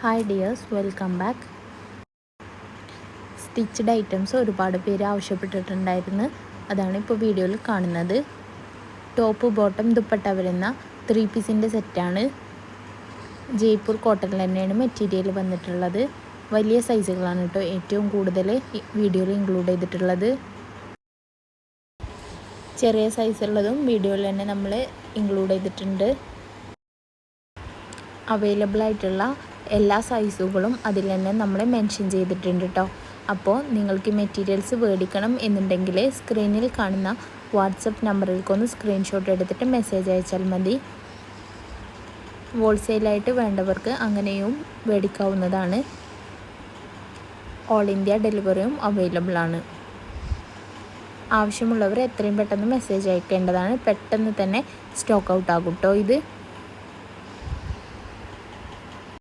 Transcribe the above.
Hi dears, welcome back. Stitched items ഒരുപാട് പേര് ആവശ്യപ്പെട്ടിട്ടുണ്ടായിരുന്നു. അതാണ് ഇപ്പോൾ വീഡിയോയിൽ കാണുന്നത്. ടോപ്പ് ബോട്ടം ദുപ്പട്ട വരുന്ന 3 പീസിൻ്റെ സെറ്റാണ്. ജയ്പൂർ കോട്ടണിൽ തന്നെയാണ് മെറ്റീരിയൽ വന്നിട്ടുള്ളത്. വലിയ സൈസുകളാണ് കേട്ടോ ഏറ്റവും കൂടുതൽ വീഡിയോയിൽ ഇൻക്ലൂഡ് ചെയ്തിട്ടുള്ളത്. ചെറിയ സൈസുള്ളതും വീഡിയോയിൽ തന്നെ നമ്മൾ ഇൻക്ലൂഡ് ചെയ്തിട്ടുണ്ട്. അവൈലബിൾ ആയിട്ടുള്ള എല്ലാ സൈസുകളും അതിൽ തന്നെ നമ്മൾ മെൻഷൻ ചെയ്തിട്ടുണ്ട് കേട്ടോ. അപ്പോൾ നിങ്ങൾക്ക് മെറ്റീരിയൽസ് മേടിക്കണം എന്നുണ്ടെങ്കിൽ സ്ക്രീനിൽ കാണുന്ന വാട്സപ്പ് നമ്പറിലേക്കൊന്ന് സ്ക്രീൻഷോട്ട് എടുത്തിട്ട് മെസ്സേജ് അയച്ചാൽ മതി. ഹോൾസെയിലായിട്ട് വേണ്ടവർക്ക് അങ്ങനെയും മേടിക്കാവുന്നതാണ്. ഓൾ ഇന്ത്യ ഡെലിവറിയും അവൈലബിൾ ആണ്. ആവശ്യമുള്ളവർ എത്രയും പെട്ടെന്ന് മെസ്സേജ് അയക്കേണ്ടതാണ്. പെട്ടെന്ന് തന്നെ സ്റ്റോക്ക് ഔട്ട് ആകും കേട്ടോ ഇത്.